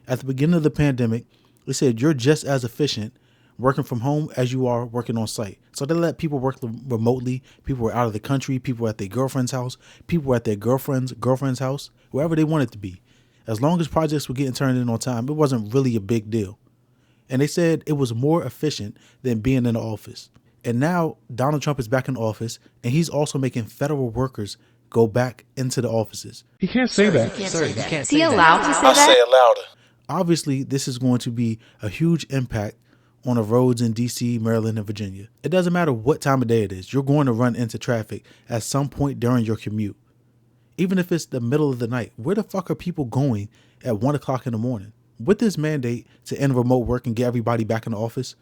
At the beginning of the pandemic, they said you're just as efficient working from home as you are working on site. So they let people work remotely. People were out of the country. People were at their girlfriend's house. People were at their girlfriend's house, wherever they wanted to be. As long as projects were getting turned in on time, it wasn't really a big deal. And they said it was more efficient than being in the office. And now Donald Trump is back in office, and he's also making federal workers go back into the offices. He can't say that. Sir, you can't Is he say allowed that. to say I'll say that? it louder. Obviously, this is going to be a huge impact on the roads in DC, Maryland, and Virginia. It doesn't matter what time of day it is. You're going to run into traffic at some point during your commute. Even if it's the middle of the night, where the fuck are people going at 1 o'clock in the morning? With this mandate to end remote work and get everybody back in the office,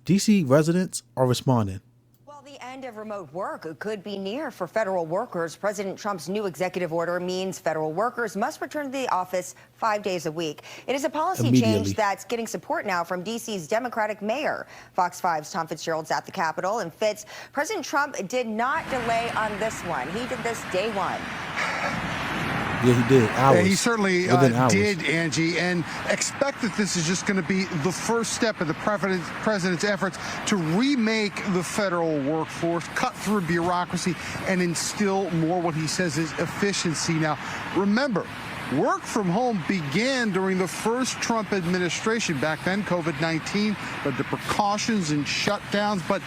DC residents are responding. Well, the end of remote work could be near for federal workers. President Trump's new executive order means federal workers must return to the office 5 days a week. It is a policy change that's getting support now from DC's Democratic mayor. Fox 5's Tom Fitzgerald's at the Capitol. And Fitz, President Trump did not delay on this one. He did this day one. Yeah, he did. Hours. He certainly Within hours. did, Angie, and expect that this is just going to be the first step in the president's efforts to remake the federal workforce, cut through bureaucracy, and instill more what he says is efficiency. Now, remember, work from home began during the first Trump administration. Back then, COVID-19 led to precautions and shutdowns, but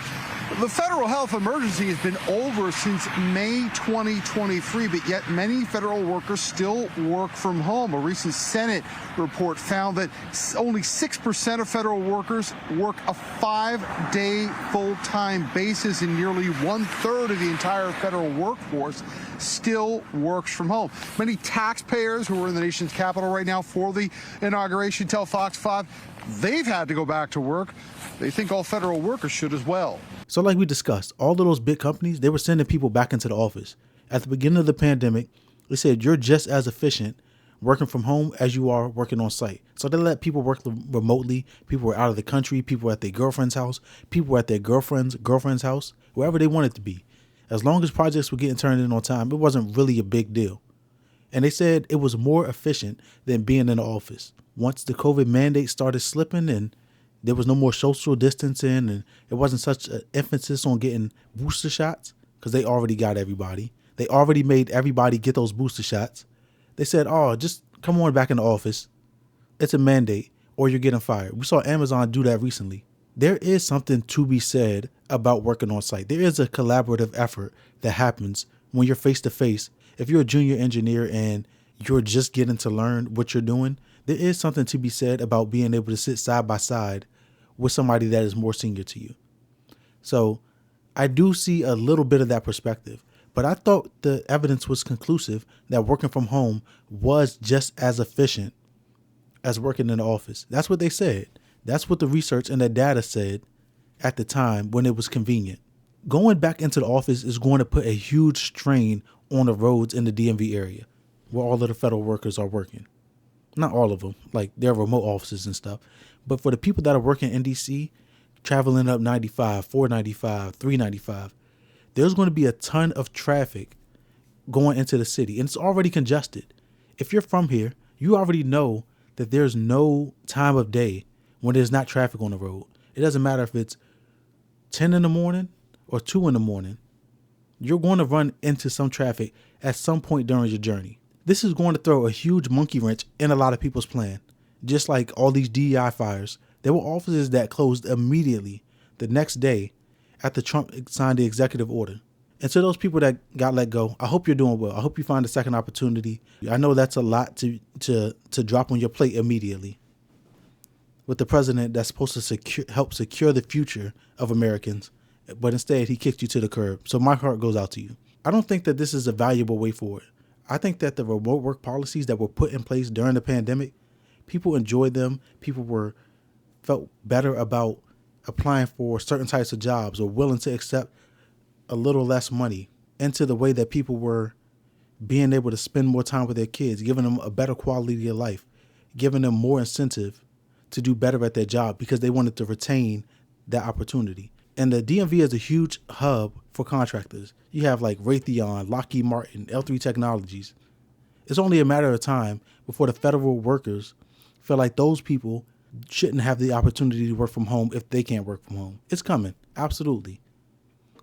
the federal health emergency has been over since May 2023, but yet many federal workers still work from home. A recent Senate report found that only 6% of federal workers work a 5-day full-time basis, and nearly 1/3 of the entire federal workforce still works from home. Many taxpayers who are in the nation's capital right now for the inauguration tell Fox 5 they've had to go back to work. They think all federal workers should as well. So like we discussed, all of those big companies, they were sending people back into the office. At the beginning of the pandemic, they said you're just as efficient working from home as you are working on site. So they let people work remotely. People were out of the country. People were at their girlfriend's house. People were at their girlfriend's house, wherever they wanted to be. As long as projects were getting turned in on time, it wasn't really a big deal. And they said it was more efficient than being in the office. Once the COVID mandate started slipping and there was no more social distancing and it wasn't such an emphasis on getting booster shots because they already got everybody. They already made everybody get those booster shots. They said, oh, just come on back in the office. It's a mandate or you're getting fired. We saw Amazon do that recently. There is something to be said about working on site. There is a collaborative effort that happens when you're face to face. If you're a junior engineer and you're just getting to learn what you're doing, there is something to be said about being able to sit side by side with somebody that is more senior to you. So I do see a little bit of that perspective, but I thought the evidence was conclusive that working from home was just as efficient as working in the office. That's what they said. That's what the research and the data said at the time when it was convenient. Going back into the office is going to put a huge strain on the roads in the DMV area where all of the federal workers are working. Not all of them, like their remote offices and stuff. But for the people that are working in DC, traveling up 95, 495, 395, there's going to be a ton of traffic going into the city. And it's already congested. If you're from here, you already know that there's no time of day when there's not traffic on the road. It doesn't matter if it's 10 in the morning or 2 in the morning. You're going to run into some traffic at some point during your journey. This is going to throw a huge monkey wrench in a lot of people's plan. Just like all these DEI fires, there were offices that closed immediately the next day after Trump signed the executive order. And to those people that got let go, I hope you're doing well. I hope you find a second opportunity. I know that's a lot to drop on your plate immediately with the president that's supposed to help secure the future of Americans. But instead, he kicked you to the curb. So my heart goes out to you. I don't think that this is a valuable way forward. I think that the remote work policies that were put in place during the pandemic, people enjoyed them. People felt better about applying for certain types of jobs or willing to accept a little less money into the way that people were being able to spend more time with their kids, giving them a better quality of life, giving them more incentive to do better at their job because they wanted to retain that opportunity. And the DMV is a huge hub for contractors. You have like Raytheon, Lockheed Martin, L3 Technologies. It's only a matter of time before the federal workers feel like those people shouldn't have the opportunity to work from home if they can't work from home. It's coming. Absolutely.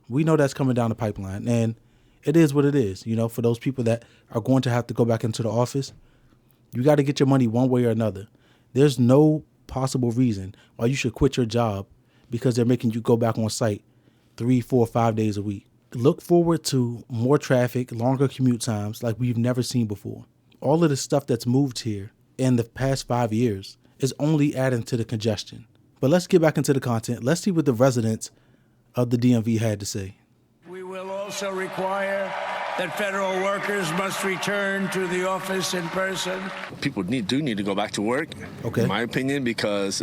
We know that's coming down the pipeline, and it is what it is. You know, for those people that are going to have to go back into the office, you got to get your money one way or another. There's no possible reason why you should quit your job because they're making you go back on site 3, 4, 5 days a week. Look forward to more traffic, longer commute times like we've never seen before. All of the stuff that's moved here in the past 5 years is only adding to the congestion. But let's get back into the content. Let's see what the residents of the DMV had to say. We will also require that federal workers must return to the office in person. People do need to go back to work, okay, in my opinion, because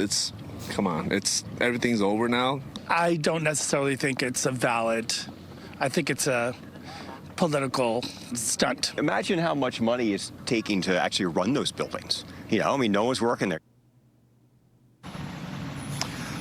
everything's over now. I don't necessarily think it's I think it's a political stunt. Imagine how much money it's taking to actually run those buildings. You know, I mean, no one's working there.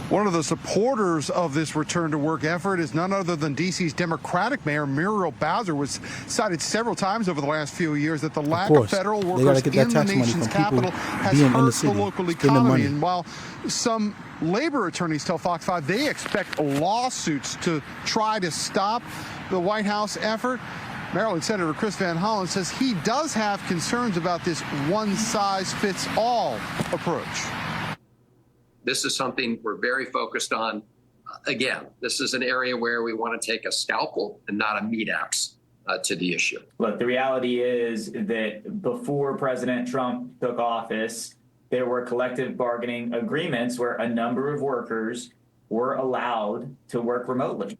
One of the supporters of this return to work effort is none other than D.C.'s Democratic Mayor Muriel Bowser, was cited several times over the last few years that the lack of federal workers in the nation's capital has hurt the local economy. And while some labor attorneys tell Fox 5 they expect lawsuits to try to stop the White House effort, Maryland Senator Chris Van Hollen says he does have concerns about this one-size-fits-all approach. This is something we're very focused on. Again, this is an area where we want to take a scalpel and not a meat axe to the issue. Look, the reality is that before President Trump took office, there were collective bargaining agreements where a number of workers were allowed to work remotely.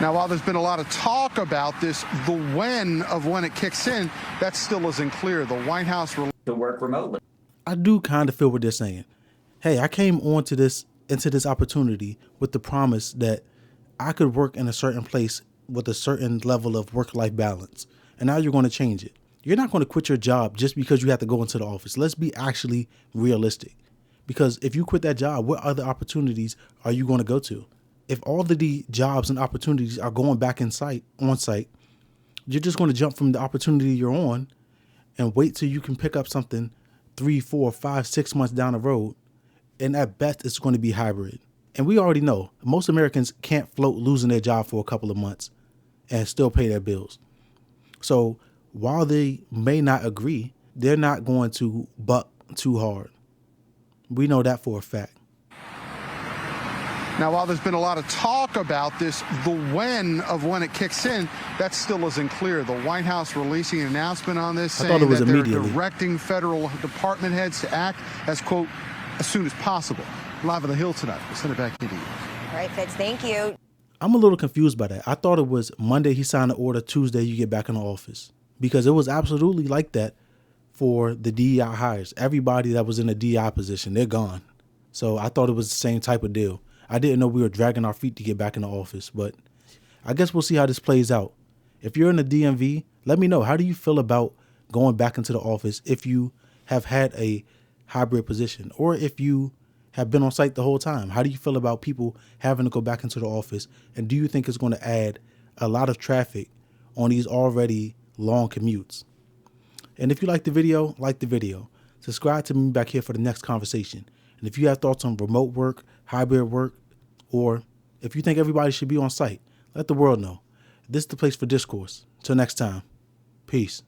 Now, while there's been a lot of talk about this, the when it kicks in, that still isn't clear. The White House to work remotely. I do kind of feel what they're saying. Hey, I came into this opportunity with the promise that I could work in a certain place with a certain level of work-life balance. And now you're going to change it. You're not going to quit your job just because you have to go into the office. Let's be actually realistic. Because if you quit that job, what other opportunities are you going to go to? If all of the jobs and opportunities are going back on site, you're just going to jump from the opportunity you're on and wait till you can pick up something 3, 4, 5, 6 months down the road. And at best, it's going to be hybrid. And we already know most Americans can't float losing their job for a couple of months and still pay their bills. So while they may not agree, they're not going to buck too hard. We know that for a fact. Now, while there's been a lot of talk about this, the when it kicks in, that still isn't clear. The White House releasing an announcement on this saying that they're directing federal department heads to act as, quote, as soon as possible. Live on the Hill tonight. We'll send it back to you. All right, Fitz, thank you. I'm a little confused by that. I thought it was Monday he signed the order, Tuesday you get back in the office. Because it was absolutely like that for the DEI hires. Everybody that was in a DEI position, they're gone. So I thought it was the same type of deal. I didn't know we were dragging our feet to get back in the office, but I guess we'll see how this plays out. If you're in the DMV, let me know. How do you feel about going back into the office if you have had a hybrid position or if you have been on site the whole time? How do you feel about people having to go back into the office? And do you think it's going to add a lot of traffic on these already long commutes? And if you like the video, subscribe to me back here for the next conversation. And if you have thoughts on remote work, hybrid work, or if you think everybody should be on site, let the world know. This is the place for discourse. Till next time, peace.